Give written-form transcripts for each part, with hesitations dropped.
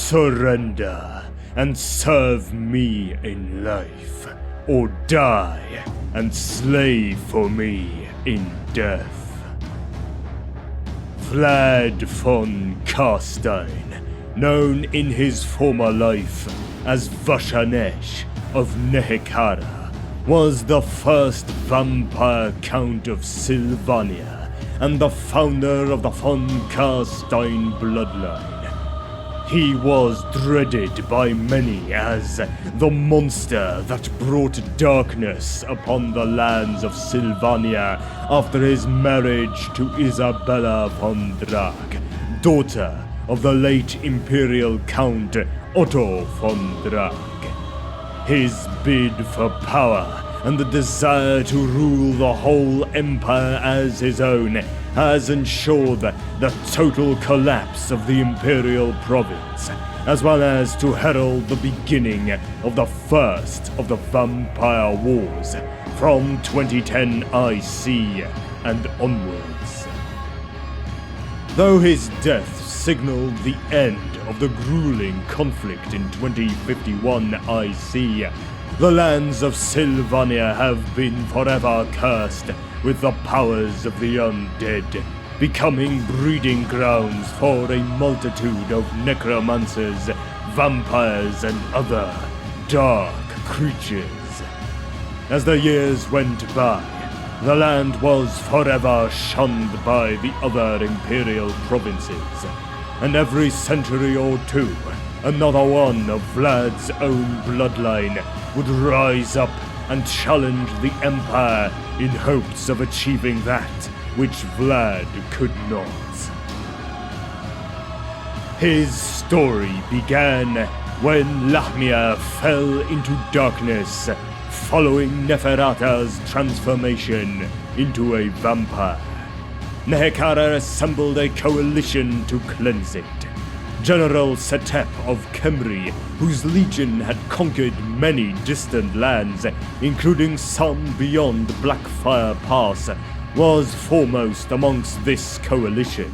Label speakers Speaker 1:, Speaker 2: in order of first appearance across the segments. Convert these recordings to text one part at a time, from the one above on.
Speaker 1: Surrender and serve me in life, or die and slave for me in death. Vlad von CARSTEIN, known in his former life as Vashanesh of Nehekhara, was the first vampire count of Sylvania and the founder of the von CARSTEIN bloodline. He was dreaded by many as the monster that brought darkness upon the lands of Sylvania after his marriage to Isabella von Drag, daughter of the late Imperial Count Otto von Drag. His bid for power and the desire to rule the whole empire as his own has ensured the total collapse of the Imperial province, as well as to herald the beginning of the first of the Vampire Wars from 2010 IC and onwards. Though his death signaled the end of the grueling conflict in 2051 IC, the lands of Sylvania have been forever cursed with the powers of the undead, becoming breeding grounds for a multitude of necromancers, vampires, and other dark creatures. As the years went by, the land was forever shunned by the other imperial provinces, and every century or two, another one of Vlad's own bloodline would rise up and challenge the Empire in hopes of achieving that which Vlad could not. His story began when Lahmia fell into darkness following Neferata's transformation into a vampire. Nehekhara assembled a coalition to cleanse it. General Setep of Kemri, whose legion had conquered many distant lands, including some beyond Blackfire Pass, was foremost amongst this coalition.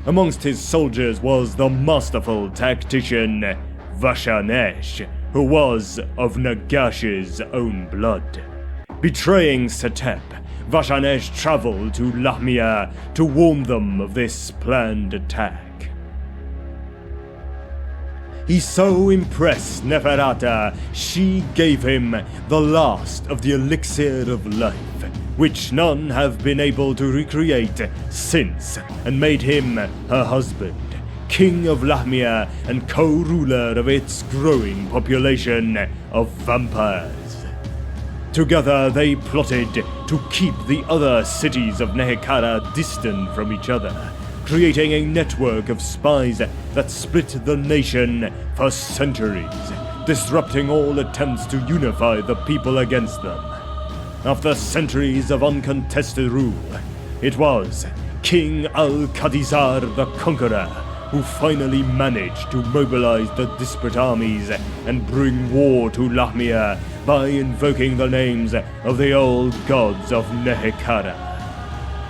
Speaker 1: Amongst his soldiers was the masterful tactician Vashanesh, who was of Nagash's own blood. Betraying Setep, Vashanesh traveled to Lahmia to warn them of this planned attack. He so impressed Neferata, she gave him the last of the elixir of life, which none have been able to recreate since, and made him her husband, king of Lahmia and co-ruler of its growing population of vampires. Together they plotted to keep the other cities of Nehekhara distant from each other, creating a network of spies that split the nation for centuries, disrupting all attempts to unify the people against them. After centuries of uncontested rule, it was King Al-Khadizar the Conqueror who finally managed to mobilize the disparate armies and bring war to Lahmia by invoking the names of the old gods of Nehekhara.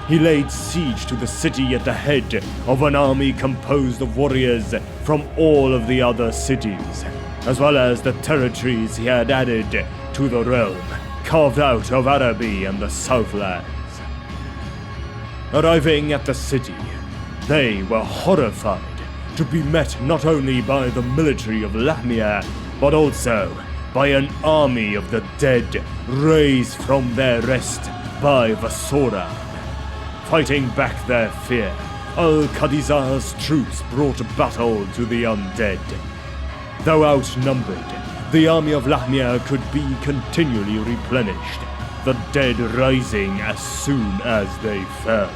Speaker 1: He laid siege to the city at the head of an army composed of warriors from all of the other cities, as well as the territories he had added to the realm, carved out of Araby and the Southlands. Arriving at the city, they were horrified to be met not only by the military of Lahmia, but also by an army of the dead raised from their rest by Vasora. Fighting back their fear, Al-Khadizar's troops brought battle to the undead. Though outnumbered, the army of Lahmia could be continually replenished, the dead rising as soon as they fell.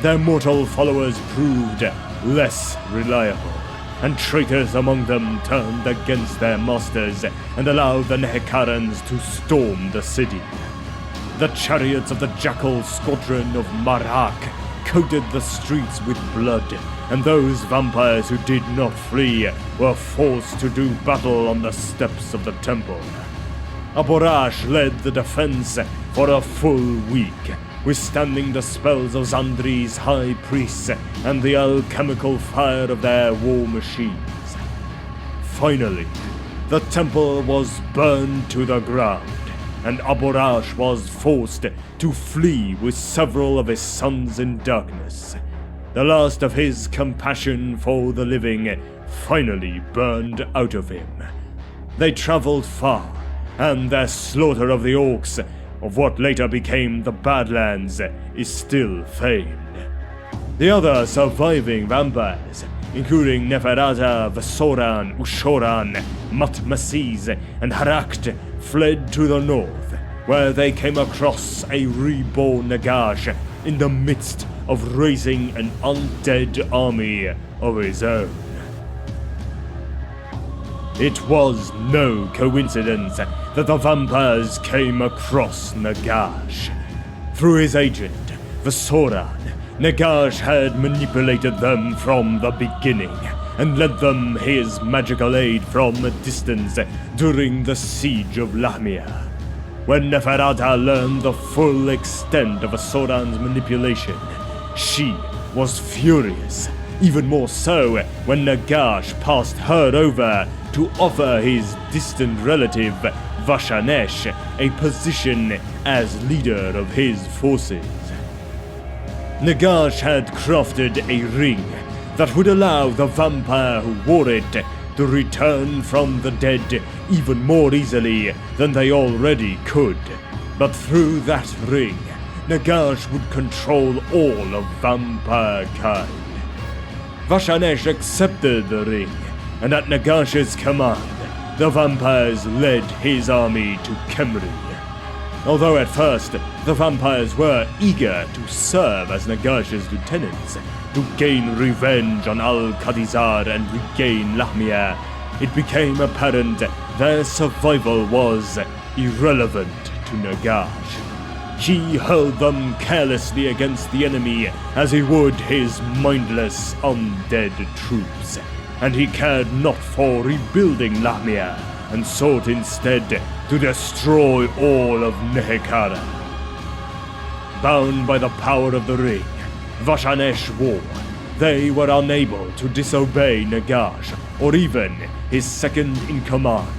Speaker 1: Their mortal followers proved less reliable, and traitors among them turned against their masters and allowed the Nehekharans to storm the city. The chariots of the Jackal Squadron of Marak coated the streets with blood, and those vampires who did not flee were forced to do battle on the steps of the temple. Aborash led the defense for a full week, withstanding the spells of Zandri's high priests and the alchemical fire of their war machines. Finally, the temple was burned to the ground, and Aborash was forced to flee with several of his sons in darkness. The last of his compassion for the living finally burned out of him. They traveled far, and their slaughter of the orcs, of what later became the Badlands, is still famed. The other surviving vampires, including Nehekhara, Vasoran, Ushoran, Matmasis, and Harakt, fled to the north, where they came across a reborn Nagash in the midst of raising an undead army of his own. It was no coincidence that the vampires came across Nagash. Through his agent, Vasoran, Nagash had manipulated them from the beginning and lent them his magical aid from a distance during the siege of Lahmia. When Nehekhara learned the full extent of Vasoran's manipulation, she was furious, even more so when Nagash passed her over to offer his distant relative Vashanesh a position as leader of his forces. Nagash had crafted a ring that would allow the vampire who wore it to return from the dead even more easily than they already could. But through that ring, Nagash would control all of vampire kind. Vashanesh accepted the ring, and at Nagash's command, the vampires led his army to Khemri. Although at first, the vampires were eager to serve as Nagash's lieutenants, to gain revenge on Al-Khadizar and regain Lahmia, it became apparent their survival was irrelevant to Nagash. He hurled them carelessly against the enemy as he would his mindless undead troops, and he cared not for rebuilding Lahmia and sought instead to destroy all of Nehekhara. Bound by the power of the ring, Vashanesh wore, they were unable to disobey Nagash or even his second-in-command,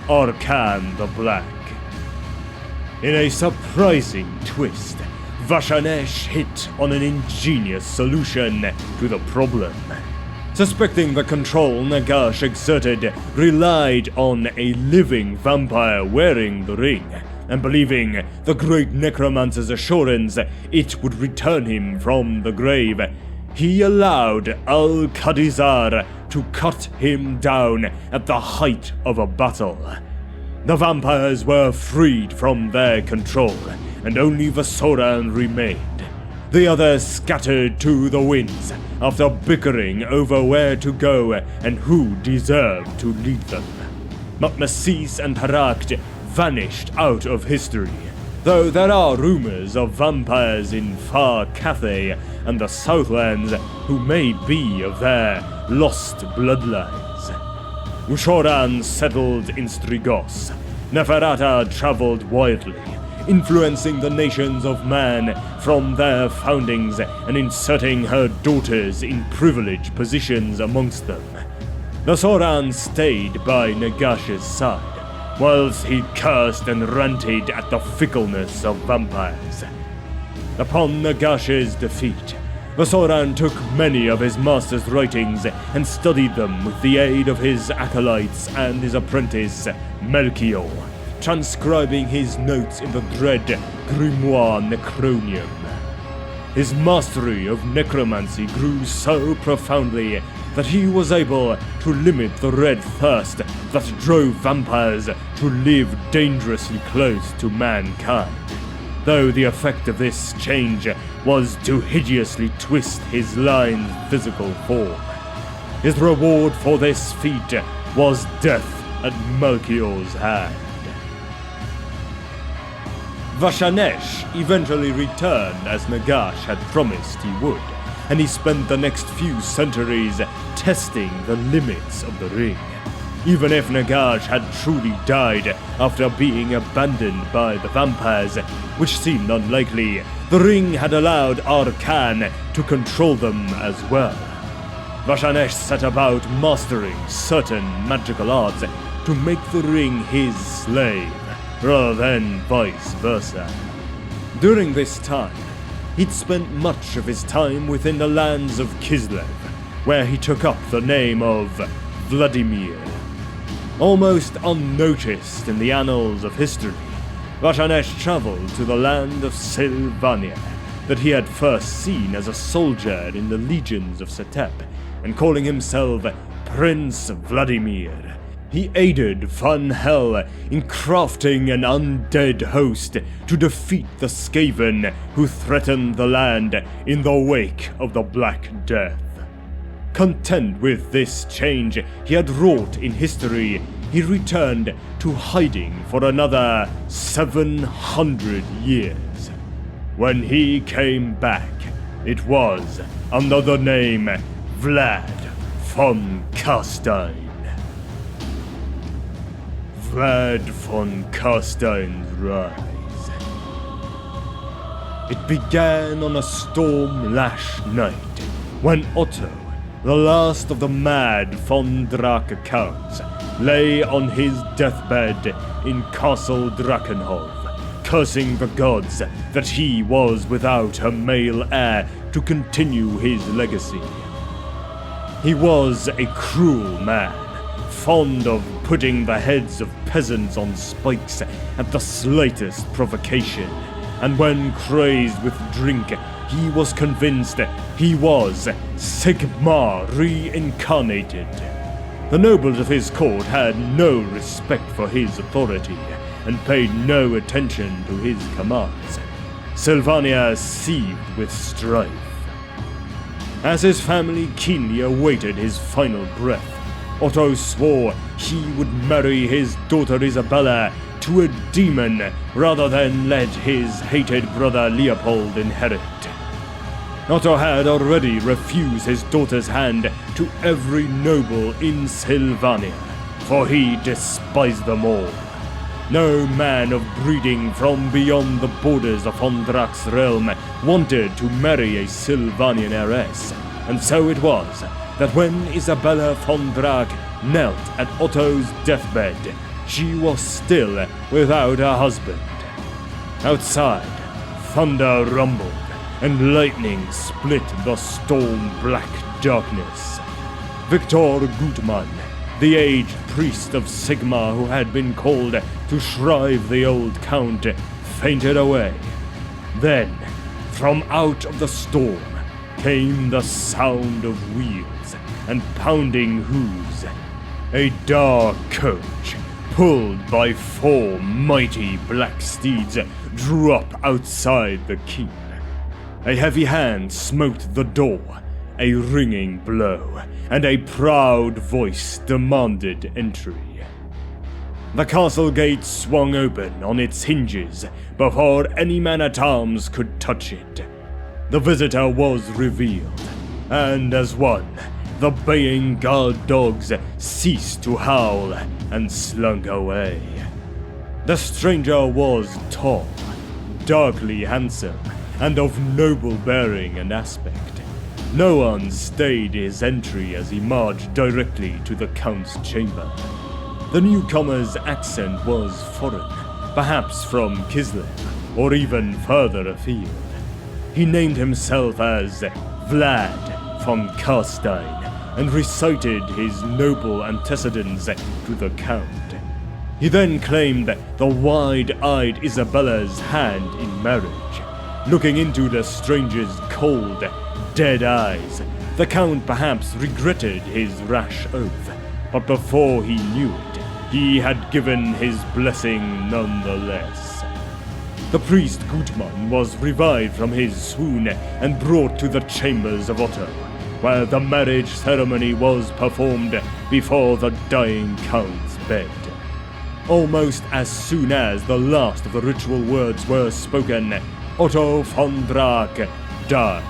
Speaker 1: Arkan the Black. In a surprising twist, Vashanesh hit on an ingenious solution to the problem. Suspecting the control Nagash exerted relied on a living vampire wearing the ring, and believing the great necromancer's assurance it would return him from the grave, he allowed Al-Khadizar to cut him down at the height of a battle. The vampires were freed from their control, and only Vasoran remained. The others scattered to the winds after bickering over where to go and who deserved to lead them. Matmasis and Harakt vanished out of history, though there are rumors of vampires in far Cathay and the Southlands who may be of their lost bloodlines. Ushoran settled in Strigos. Nehekhara traveled widely, influencing the nations of man from their foundings and inserting her daughters in privileged positions amongst them. Vasoran stayed by Nagash's side, whilst he cursed and ranted at the fickleness of vampires. Upon Nagash's defeat, Vasoran took many of his master's writings and studied them with the aid of his acolytes and his apprentice, Melchior, transcribing his notes in the dread Grimoire Necronium. His mastery of necromancy grew so profoundly that he was able to limit the red thirst that drove vampires to live dangerously close to mankind, though the effect of this change was to hideously twist his line's physical form. His reward for this feat was death at Melchior's hand. Vashanesh eventually returned as Nagash had promised he would, and he spent the next few centuries testing the limits of the ring. Even if Nagash had truly died after being abandoned by the vampires, which seemed unlikely, the ring had allowed Arkan to control them as well. Vashanesh set about mastering certain magical arts to make the ring his slave, rather than vice versa. During this time, he'd spent much of his time within the lands of Kislev, where he took up the name of Vladimir. Almost unnoticed in the annals of history, Vashanesh traveled to the land of Sylvania, that he had first seen as a soldier in the legions of Setep, and calling himself Prince Vladimir, he aided Van Hel in crafting an undead host to defeat the Skaven who threatened the land in the wake of the Black Death. Content with this change he had wrought in history, he returned to hiding for another 700 years. When he came back, it was under the name Vlad von CARSTEIN. Vlad von CARSTEIN's rise. It began on a storm-lashed night when Otto, the last of the mad von Drake counts, lay on his deathbed in Castle Drakenhof, cursing the gods that he was without a male heir to continue his legacy. He was a cruel man, fond of putting the heads of peasants on spikes at the slightest provocation, and when crazed with drink, he was convinced he was Sigmar reincarnated. The nobles of his court had no respect for his authority, and paid no attention to his commands. Sylvania seethed with strife. As his family keenly awaited his final breath, Otto swore he would marry his daughter Isabella to a demon rather than let his hated brother Leopold inherit. Otto had already refused his daughter's hand to every noble in Sylvania, for he despised them all. No man of breeding from beyond the borders of Ondrak's realm wanted to marry a Sylvanian heiress, and so it was that when Isabella von Drake knelt at Otto's deathbed, she was still without a husband. Outside, thunder rumbled, and lightning split the storm-black darkness. Victor Gutmann, the aged priest of Sigmar who had been called to shrive the old count, fainted away. Then, from out of the storm, came the sound of wheels and pounding hooves. A dark coach, pulled by 4 mighty black steeds, drew up outside the keep. A heavy hand smote the door, a ringing blow, and a proud voice demanded entry. The castle gate swung open on its hinges before any man-at-arms could touch it. The visitor was revealed, and as one, the baying guard dogs ceased to howl and slunk away. The stranger was tall, darkly handsome, and of noble bearing and aspect. No one stayed his entry as he marched directly to the Count's chamber. The newcomer's accent was foreign, perhaps from Kislev, or even further afield. He named himself as Vlad von CARSTEIN, and recited his noble antecedents to the Count. He then claimed the wide-eyed Isabella's hand in marriage. Looking into the stranger's cold, dead eyes, the Count perhaps regretted his rash oath, but before he knew it, he had given his blessing nonetheless. The priest Gutmann was revived from his swoon and brought to the chambers of Otto, where the marriage ceremony was performed before the dying Count's bed. Almost as soon as the last of the ritual words were spoken, Otto von Drake died,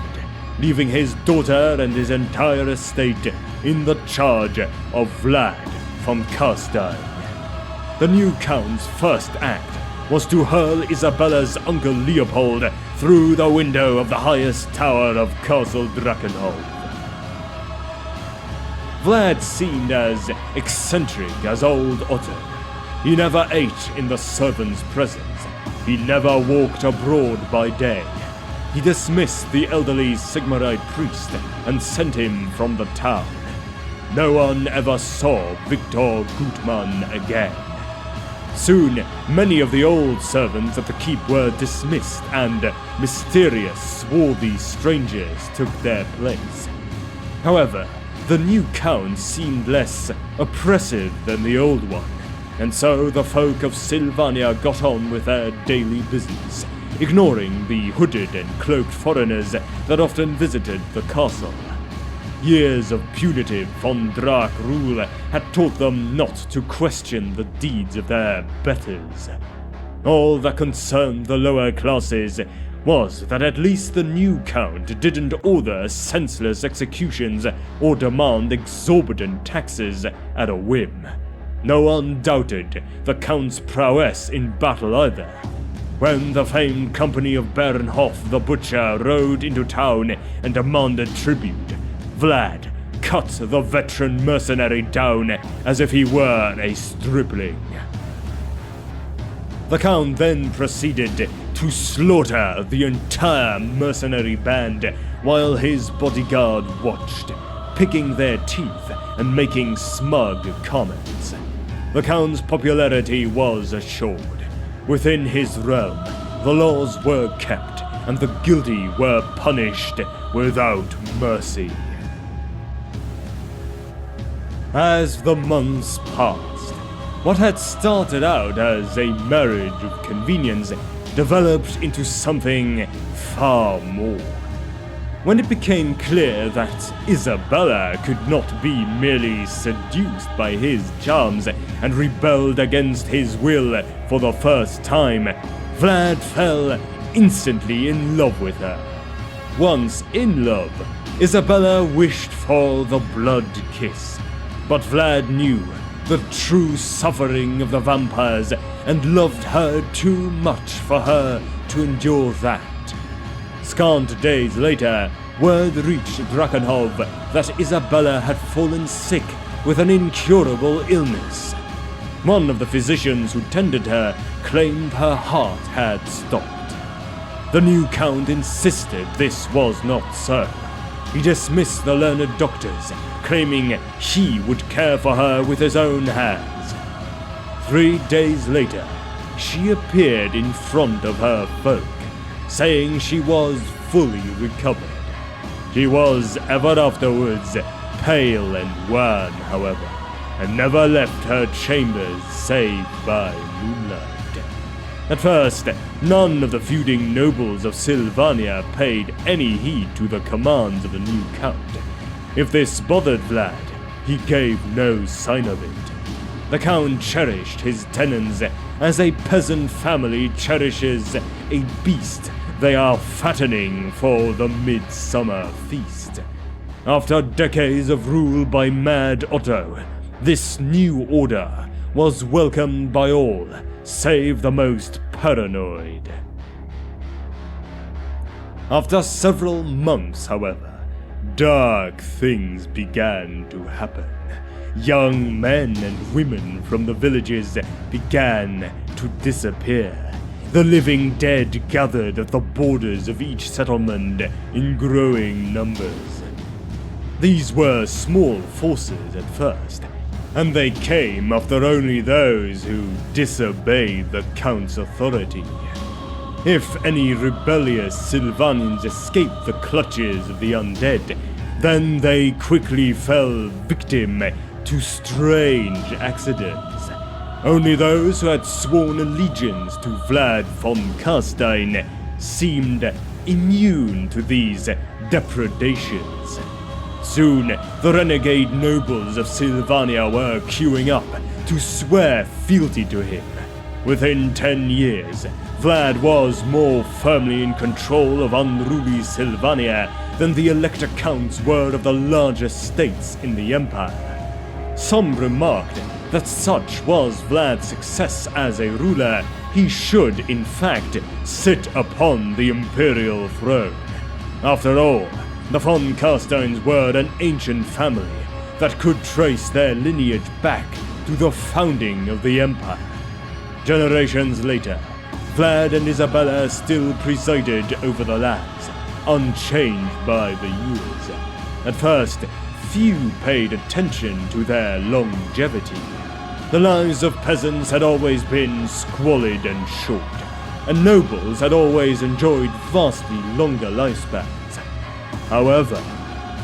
Speaker 1: leaving his daughter and his entire estate in the charge of Vlad von CARSTEIN. The new Count's first act was to hurl Isabella's uncle Leopold through the window of the highest tower of Castle Drakenhof. Vlad seemed as eccentric as old Otto. He never ate in the servants' presence. He never walked abroad by day. He dismissed the elderly Sigmarite priest and sent him from the town. No one ever saw Victor Gutmann again. Soon, many of the old servants at the keep were dismissed, and mysterious, swarthy strangers took their place. However, the new count seemed less oppressive than the old one, and so the folk of Sylvania got on with their daily business, ignoring the hooded and cloaked foreigners that often visited the castle. Years of punitive von Draak rule had taught them not to question the deeds of their betters. All that concerned the lower classes was that at least the new count didn't order senseless executions or demand exorbitant taxes at a whim. No one doubted the count's prowess in battle either. When the famed company of Bernhoff the Butcher rode into town and demanded tribute, Vlad cut the veteran mercenary down as if he were a stripling. The Count then proceeded to slaughter the entire mercenary band while his bodyguard watched, picking their teeth and making smug comments. The Count's popularity was assured. Within his realm, the laws were kept and the guilty were punished without mercy. As the months passed, what had started out as a marriage of convenience developed into something far more. When it became clear that Isabella could not be merely seduced by his charms and rebelled against his will for the first time, Vlad fell instantly in love with her. Once in love, Isabella wished for the blood kiss. But Vlad knew the true suffering of the vampires and loved her too much for her to endure that. Scant days later, word reached Drakenhov that Isabella had fallen sick with an incurable illness. One of the physicians who tended her claimed her heart had stopped. The new count insisted this was not so. He dismissed the learned doctors, claiming he would care for her with his own hands. 3 days later, she appeared in front of her folk, saying she was fully recovered. She was ever afterwards pale and wan, however, and never left her chambers save by moonlight. At first, none of the feuding nobles of Sylvania paid any heed to the commands of the new count. If this bothered Vlad, he gave no sign of it. The count cherished his tenants as a peasant family cherishes a beast they are fattening for the midsummer feast. After decades of rule by Mad Otto, this new order was welcomed by all, save the most paranoid. After several months, however, dark things began to happen. Young men and women from the villages began to disappear. The living dead gathered at the borders of each settlement in growing numbers. These were small forces at first, and they came after only those who disobeyed the Count's authority. If any rebellious Sylvanians escaped the clutches of the undead, then they quickly fell victim to strange accidents. Only those who had sworn allegiance to Vlad von CARSTEIN seemed immune to these depredations. Soon, the renegade nobles of Sylvania were queuing up to swear fealty to him. Within 10 years, Vlad was more firmly in control of unruly Sylvania than the elector counts were of the largest states in the empire. Some remarked that such was Vlad's success as a ruler, he should, in fact, sit upon the imperial throne. After all, the von CARSTEINs were an ancient family, that could trace their lineage back to the founding of the Empire. Generations later, Vlad and Isabella still presided over the lands, unchanged by the years. At first, few paid attention to their longevity. The lives of peasants had always been squalid and short, and nobles had always enjoyed vastly longer lifespans. However,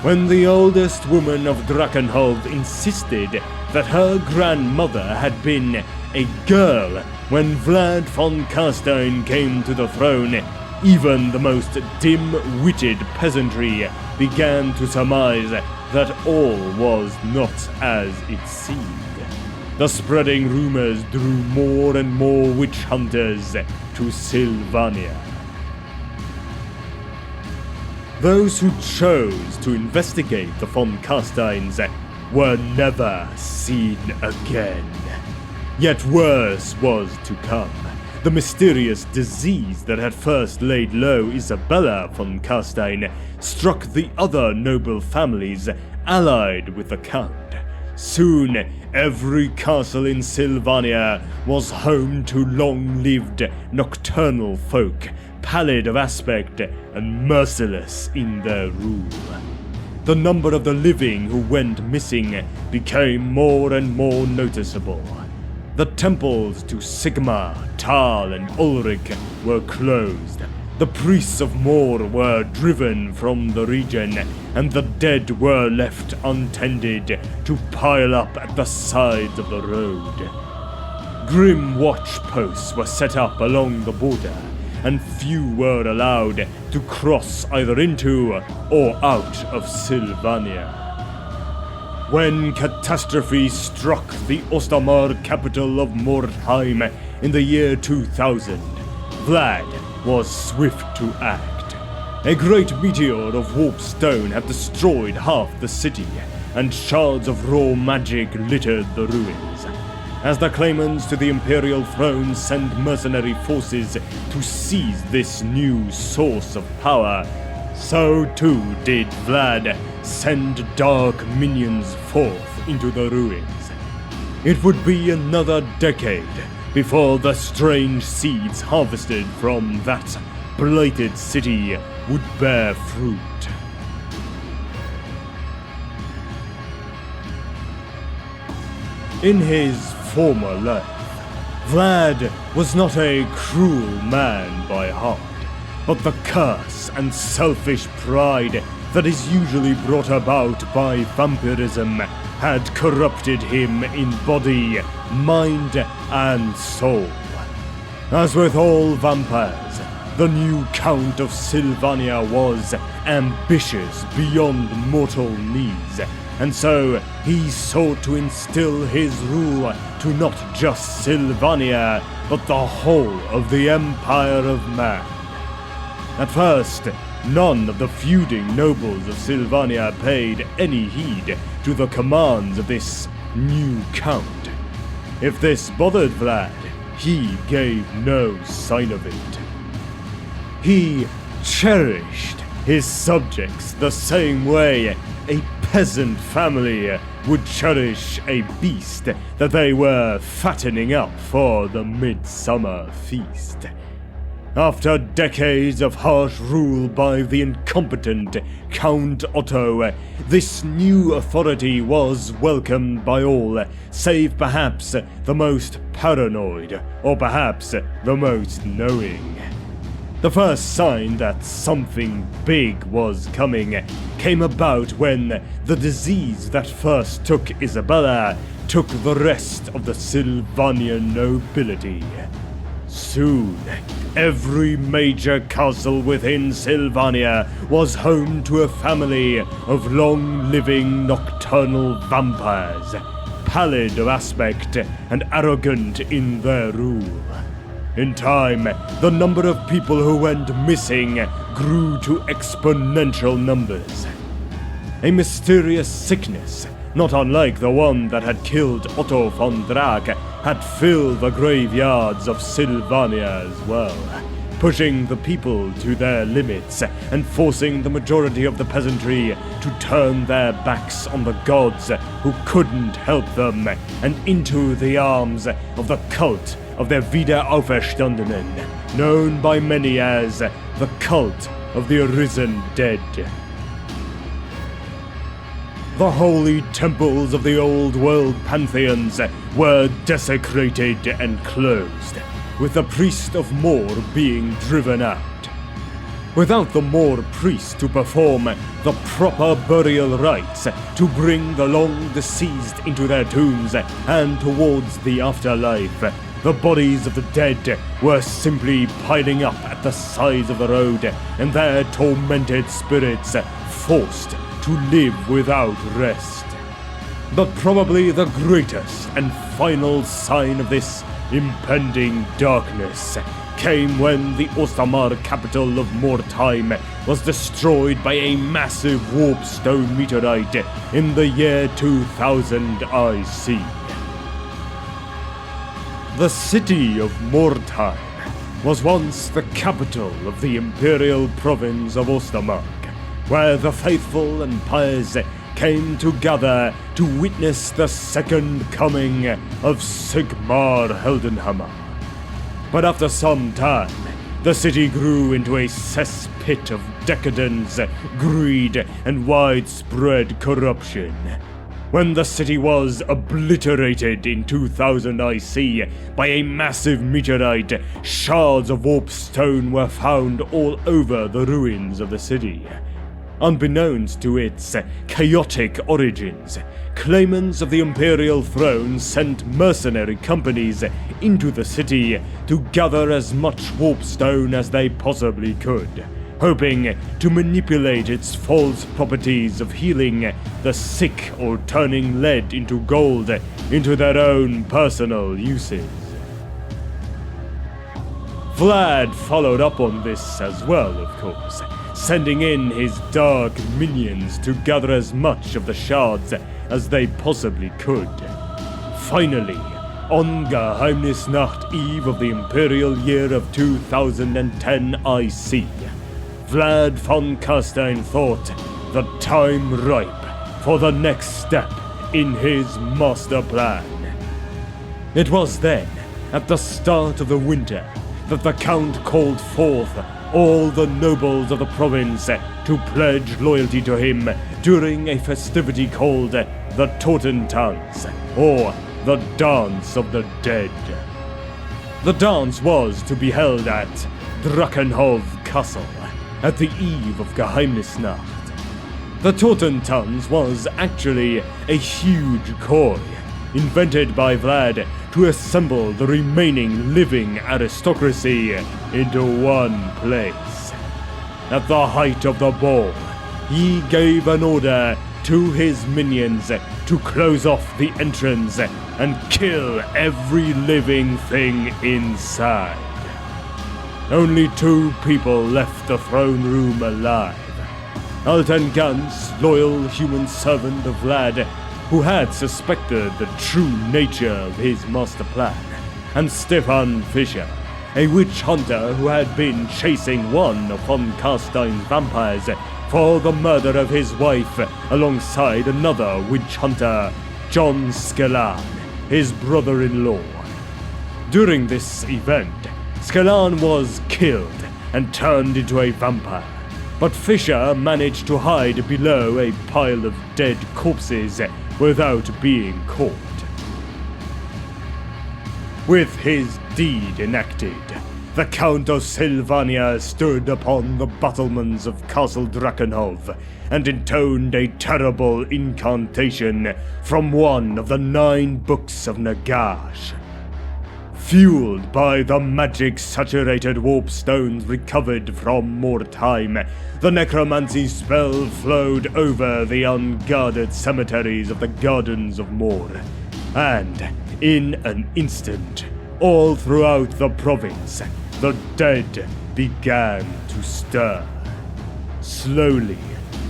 Speaker 1: when the oldest woman of Drachenhold insisted that her grandmother had been a girl when Vlad von CARSTEIN came to the throne, even the most dim-witted peasantry began to surmise that all was not as it seemed. The spreading rumors drew more and more witch hunters to Sylvania. Those who chose to investigate the von CARSTEINs were never seen again. Yet worse was to come. The mysterious disease that had first laid low Isabella von CARSTEIN struck the other noble families allied with the Count. Soon, every castle in Sylvania was home to long-lived nocturnal folk, pallid of aspect and merciless in their rule. The number of the living who went missing became more and more noticeable. The temples to Sigmar, Tal, and Ulrich were closed. The priests of Mor were driven from the region, and the dead were left untended to pile up at the sides of the road. Grim watch posts were set up along the border, and few were allowed to cross either into or out of Sylvania. When catastrophe struck the Ostermark capital of Mordheim in the year 2000, Vlad was swift to act. A great meteor of warp stone had destroyed half the city, and shards of raw magic littered the ruins. As the claimants to the imperial throne sent mercenary forces to seize this new source of power, so too did Vlad send dark minions forth into the ruins. It would be another decade before the strange seeds harvested from that blighted city would bear fruit. In his former life, Vlad was not a cruel man by heart, but the curse and selfish pride that is usually brought about by vampirism had corrupted him in body, mind, and soul. As with all vampires, the new Count of Sylvania was ambitious beyond mortal needs, and so he sought to instill his rule to not just Sylvania, but the whole of the Empire of Man. At first, none of the feuding nobles of Sylvania paid any heed to the commands of this new Count. If this bothered Vlad, he gave no sign of it. He cherished his subjects the same way a peasant family would cherish a beast that they were fattening up for the midsummer feast. After decades of harsh rule by the incompetent Count Otto, this new authority was welcomed by all, save perhaps the most paranoid, or perhaps the most knowing. The first sign that something big was coming came about when the disease that first took Isabella took the rest of the Sylvanian nobility. Soon, every major castle within Sylvania was home to a family of long-living nocturnal vampires, pallid of aspect and arrogant in their rule. In time, the number of people who went missing grew to exponential numbers. A mysterious sickness, not unlike the one that had killed Otto von Drac, had filled the graveyards of Sylvania as well, pushing the people to their limits and forcing the majority of the peasantry to turn their backs on the gods who couldn't help them and into the arms of the cult of the Wiederauferstandenen, known by many as the cult of the arisen dead. The holy temples of the old world pantheons were desecrated and closed, with the priest of Mor being driven out. Without the Mor priest to perform the proper burial rites to bring the long deceased into their tombs and towards the afterlife, the bodies of the dead were simply piling up at the sides of the road, and their tormented spirits forced to live without rest. But probably the greatest and final sign of this impending darkness came when the Ostamar capital of Mortime was destroyed by a massive warpstone meteorite in the year 2000 IC. The city of Mortime was once the capital of the imperial province of Ostermark, where the faithful and pious came together to witness the second coming of Sigmar Heldenhammer. But after some time, the city grew into a cesspit of decadence, greed, and widespread corruption. When the city was obliterated in 2000 IC by a massive meteorite, shards of warpstone were found all over the ruins of the city. Unbeknownst to its chaotic origins, claimants of the imperial throne sent mercenary companies into the city to gather as much warpstone as they possibly could, hoping to manipulate its false properties of healing the sick or turning lead into gold into their own personal uses. Vlad followed up on this as well, of course, sending in his dark minions to gather as much of the shards as they possibly could. Finally, on Geheimnisnacht Eve of the Imperial Year of 2010 IC, Vlad von CARSTEIN thought the time ripe for the next step in his master plan. It was then, at the start of the winter, that the Count called forth all the nobles of the province to pledge loyalty to him during a festivity called the Totentanz, or the Dance of the Dead. The dance was to be held at Drachenhof Castle at the eve of Geheimnisnacht. The Totentanz was actually a huge coy invented by Vlad to assemble the remaining living aristocracy into one place. At the height of the ball, he gave an order to his minions to close off the entrance and kill every living thing inside. Only 2 people left the throne room alive. Alten Gans, loyal human servant of Vlad, who had suspected the true nature of his master plan, and Stefan Fischer, a witch hunter who had been chasing one of von CARSTEIN's vampires for the murder of his wife alongside another witch hunter, John Skellan, his brother-in-law. During this event, Skellan was killed and turned into a vampire, but Fischer managed to hide below a pile of dead corpses without being caught. With his deed enacted, the Count of Sylvania stood upon the battlements of Castle Drachenhof and intoned a terrible incantation from one of the 9 books of Nagash. Fueled by the magic-saturated warpstones recovered from Mortime, the necromancy spell flowed over the unguarded cemeteries of the Gardens of Mor, and, in an instant, all throughout the province, the dead began to stir. Slowly,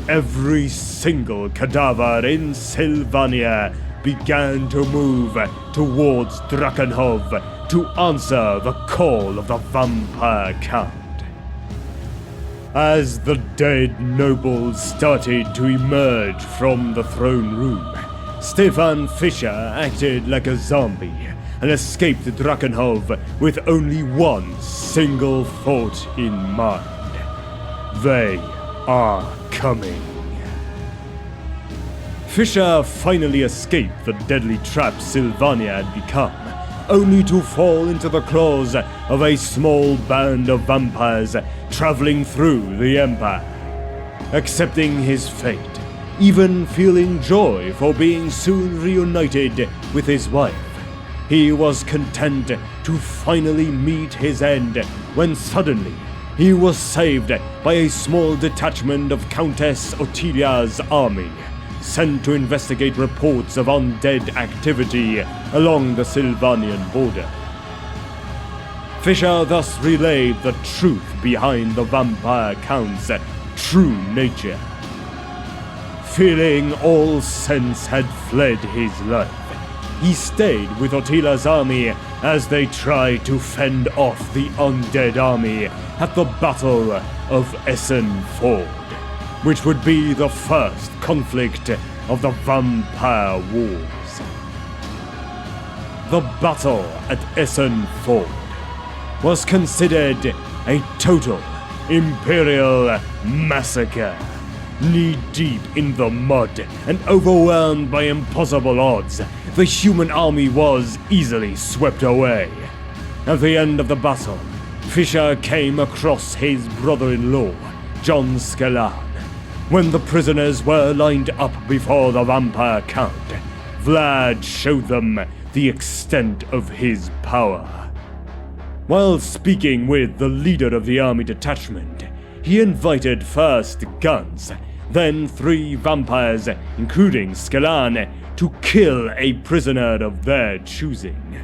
Speaker 1: every single cadaver in Sylvania began to move towards Drachenhof to answer the call of the vampire count. As the dead nobles started to emerge from the throne room, Stefan Fischer acted like a zombie and escaped Drachenhof with only one single thought in mind. They are coming. Fischer finally escaped the deadly trap Sylvania had become, only to fall into the claws of a small band of vampires traveling through the Empire. Accepting his fate, even feeling joy for being soon reunited with his wife, he was content to finally meet his end when suddenly he was saved by a small detachment of Countess Ottilia's army, sent to investigate reports of undead activity along the Sylvanian border. Fischer thus relayed the truth behind the vampire count's true nature. Feeling all sense had fled his life, he stayed with Ottilia's army as they tried to fend off the undead army at the Battle of Essen Ford, which would be the first conflict of the Vampire Wars. The battle at Essen Ford was considered a total Imperial massacre. Knee-deep in the mud and overwhelmed by impossible odds, the human army was easily swept away. At the end of the battle, Fischer came across his brother-in-law, John Skellan. When the prisoners were lined up before the vampire count, Vlad showed them the extent of his power. While speaking with the leader of the army detachment, he invited first Guns, then 3 vampires, including Skellan, to kill a prisoner of their choosing.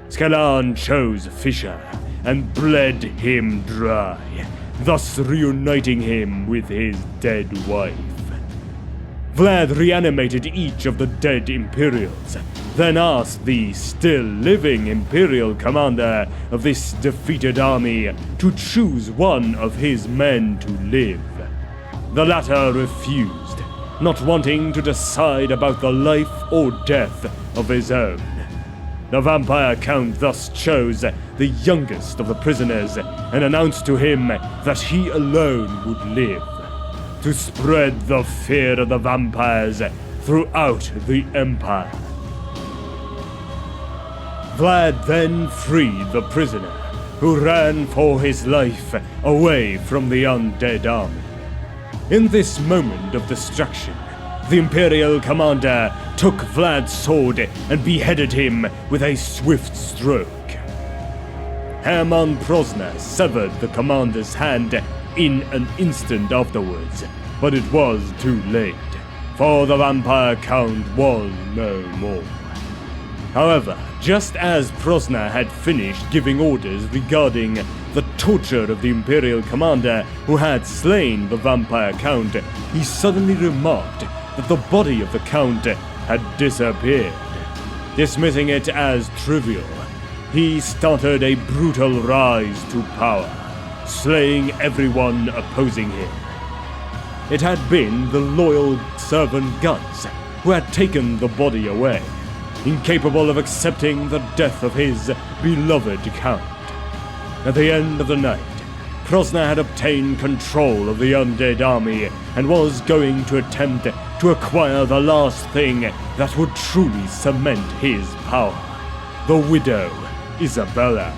Speaker 1: Skellan chose Fischer and bled him dry, thus reuniting him with his dead wife. Vlad reanimated each of the dead Imperials, then asked the still-living Imperial commander of this defeated army to choose one of his men to live. The latter refused, not wanting to decide about the life or death of his own. The vampire count thus chose the youngest of the prisoners and announced to him that he alone would live, to spread the fear of the vampires throughout the Empire. Vlad then freed the prisoner, who ran for his life away from the undead army. In this moment of destruction, the Imperial commander took Vlad's sword and beheaded him with a swift stroke. Hermann Prosner severed the commander's hand in an instant afterwards, but it was too late, for the vampire count was no more. However, just as Prosner had finished giving orders regarding the torture of the Imperial commander who had slain the vampire count, he suddenly remarked that the body of the count had disappeared. Dismissing it as trivial, he started a brutal rise to power, slaying everyone opposing him. It had been the loyal servant Guns who had taken the body away, incapable of accepting the death of his beloved count. At the end of the night, Prosner had obtained control of the undead army and was going to attempt to acquire the last thing that would truly cement his power: the widow, Isabella.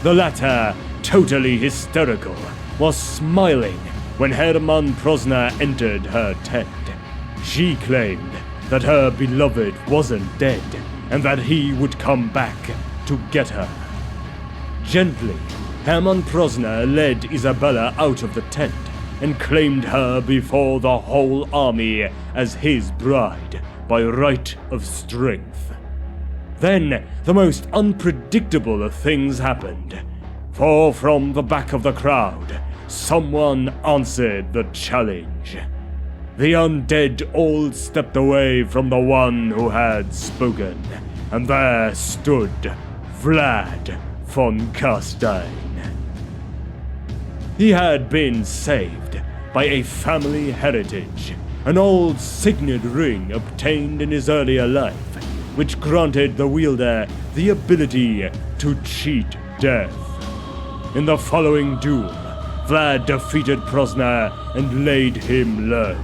Speaker 1: The latter, totally hysterical, was smiling when Hermann Prosner entered her tent. She claimed that her beloved wasn't dead and that he would come back to get her. Gently, Hermann Prosner led Isabella out of the tent and claimed her before the whole army as his bride by right of strength. Then, the most unpredictable of things happened, for from the back of the crowd, someone answered the challenge. The undead all stepped away from the one who had spoken, and there stood Vlad von CARSTEIN. He had been saved by a family heritage, an old signet ring obtained in his earlier life, which granted the wielder the ability to cheat death. In the following duel, Vlad defeated Prosnar and laid him low.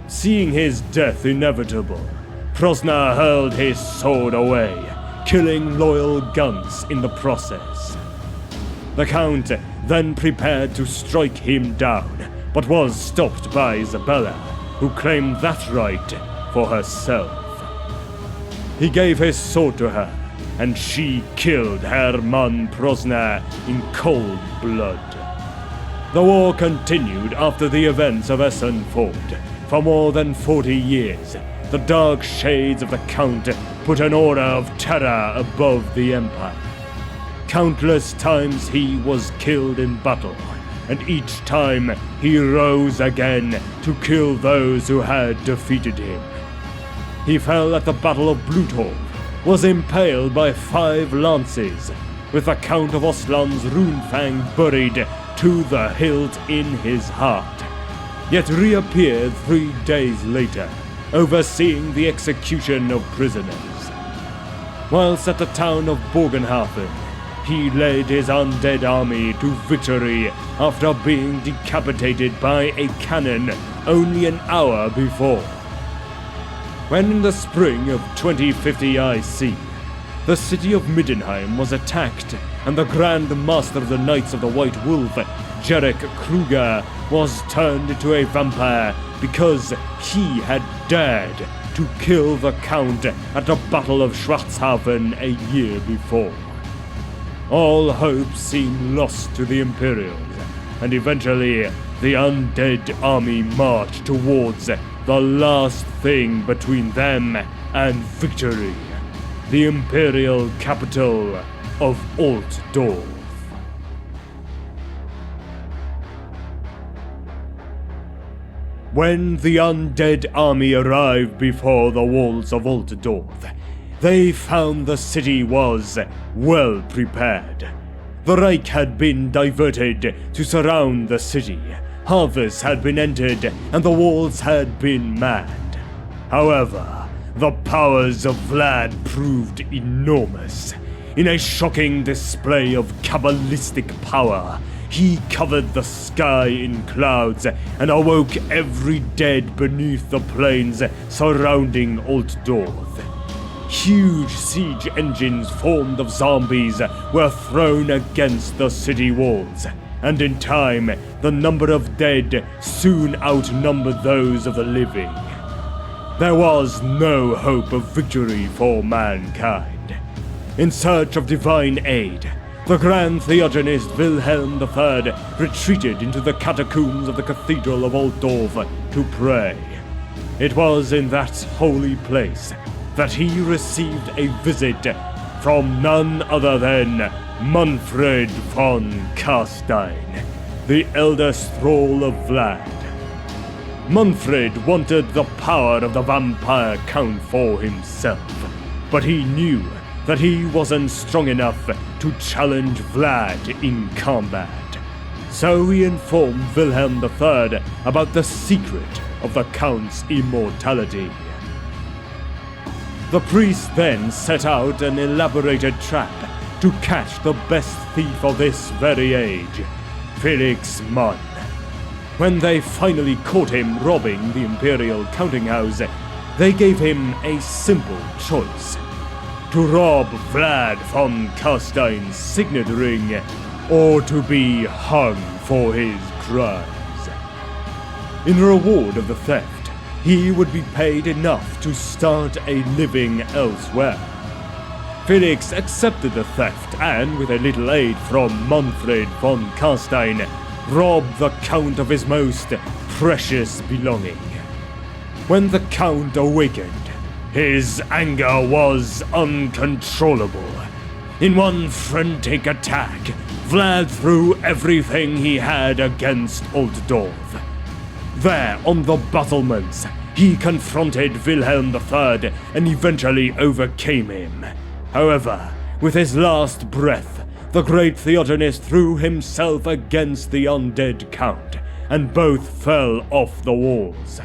Speaker 1: Seeing his death inevitable, Prosnar hurled his sword away, killing loyal Guns in the process. The Count then prepared to strike him down, but was stopped by Isabella, who claimed that right for herself. He gave his sword to her, and she killed Hermann Prosnar in cold blood. The war continued after the events of Essen Ford. For more than 40 years, the dark shades of the Count put an aura of terror above the Empire. Countless times he was killed in battle, and each time he rose again to kill those who had defeated him. He fell at the Battle of BLOODLINE, was impaled by 5 lances, with the Count of Osland's runefang buried to the hilt in his heart, yet reappeared 3 days later, overseeing the execution of prisoners. Whilst at the town of Bogenhafen, he led his undead army to victory after being decapitated by a cannon only an hour before. When in the spring of 2050 IC, the city of Middenheim was attacked and the Grand Master of the Knights of the White Wolf, Jarek Kruger, was turned into a vampire because he had dared to kill the Count at the Battle of Schwarzhafen a year before. All hope seemed lost to the Imperials, and eventually the undead army marched towards the last thing between them and victory, the Imperial capital of Altdorf. When the undead army arrived before the walls of Altdorf, they found the city was well prepared. The Reich had been diverted to surround the city, harvests had been entered, and the walls had been manned. However, the powers of Vlad proved enormous. In a shocking display of Kabbalistic power, he covered the sky in clouds and awoke every dead beneath the plains surrounding Altdorf. Huge siege engines formed of zombies were thrown against the city walls, and in time, the number of dead soon outnumbered those of the living. There was no hope of victory for mankind. In search of divine aid, the Grand Theogenist Wilhelm III retreated into the catacombs of the Cathedral of Altdorf to pray. It was in that holy place that he received a visit from none other than Manfred von CARSTEIN, the eldest thrall of Vlad. Manfred wanted the power of the vampire count for himself, but he knew that he wasn't strong enough to challenge Vlad in combat. So he informed Wilhelm III about the secret of the Count's immortality. The priest then set out an elaborated trap to catch the best thief of this very age, Felix Mann. When they finally caught him robbing the Imperial counting house, they gave him a simple choice: to rob Vlad von CARSTEIN's signet ring, or to be hung for his crimes. In reward of the theft, he would be paid enough to start a living elsewhere. Felix accepted the theft and, with a little aid from Manfred von CARSTEIN, robbed the Count of his most precious belonging. When the Count awakened, his anger was uncontrollable. In one frantic attack, Vlad threw everything he had against Altdorf. There, on the battlements, he confronted Wilhelm III and eventually overcame him. However, with his last breath, the great Theogenes threw himself against the undead count, and both fell off the walls.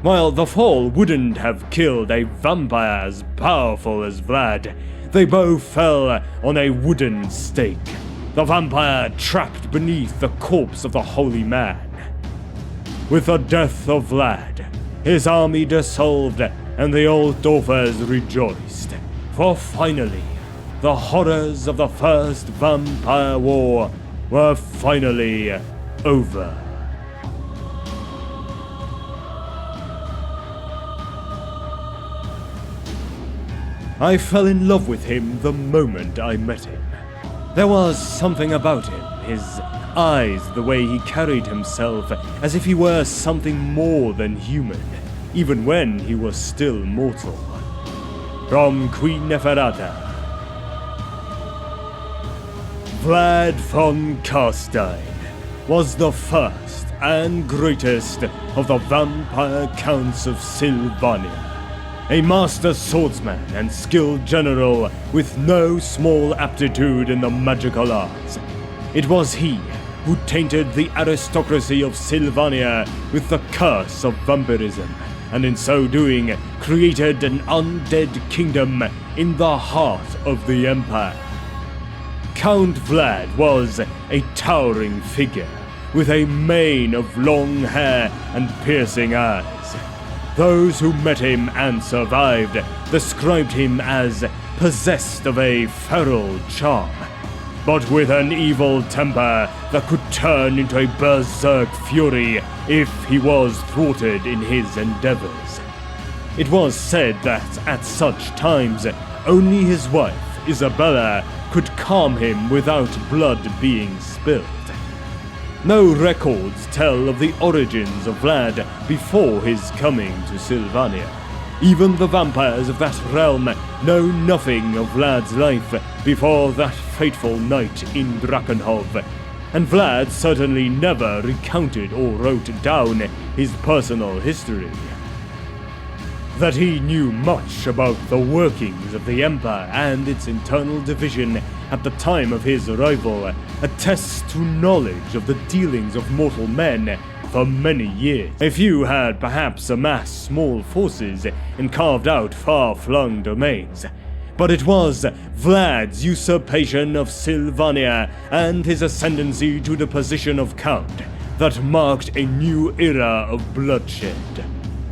Speaker 1: While the fall wouldn't have killed a vampire as powerful as Vlad, they both fell on a wooden stake, the vampire trapped beneath the corpse of the holy man. With the death of Vlad, his army dissolved and the Altdorfers rejoiced, for finally, the horrors of the First Vampire War were finally over. I fell in love with him the moment I met him. There was something about him, his eyes, the way he carried himself, as if he were something more than human, even when he was still mortal. From Queen Nehekhara, Vlad von CARSTEIN was the first and greatest of the vampire counts of Sylvania. A master swordsman and skilled general with no small aptitude in the magical arts. It was he who tainted the aristocracy of Sylvania with the curse of vampirism, and in so doing created an undead kingdom in the heart of the empire. Count Vlad was a towering figure with a mane of long hair and piercing eyes. Those who met him and survived described him as possessed of a feral charm, but with an evil temper that could turn into a berserk fury if he was thwarted in his endeavors. It was said that at such times, only his wife, Isabella, could calm him without blood being spilled. No records tell of the origins of Vlad before his coming to Sylvania. Even the vampires of that realm know nothing of Vlad's life before that fateful night in Drakenhov, and Vlad certainly never recounted or wrote down his personal history. That he knew much about the workings of the Empire and its internal division at the time of his arrival attests to knowledge of the dealings of mortal men for many years. A few had perhaps amassed small forces and carved out far-flung domains, but it was Vlad's usurpation of Sylvania and his ascendancy to the position of Count that marked a new era of bloodshed.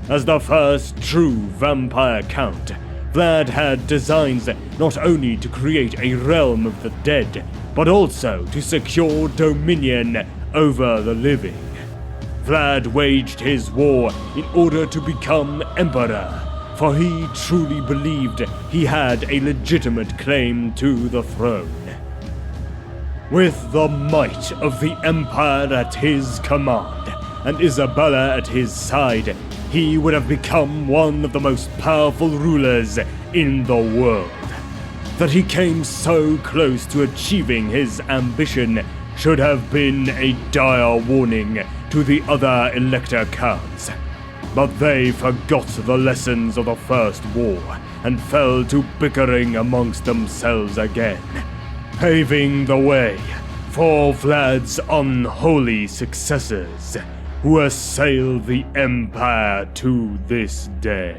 Speaker 1: As the first true vampire count, Vlad had designs not only to create a realm of the dead, but also to secure dominion over the living. Vlad waged his war in order to become emperor, for he truly believed he had a legitimate claim to the throne. With the might of the empire at his command, and Isabella at his side, he would have become one of the most powerful rulers in the world. That he came so close to achieving his ambition should have been a dire warning to the other Elector counts. But they forgot the lessons of the First War and fell to bickering amongst themselves again, paving the way for Vlad's unholy successors, who assail the Empire to this day.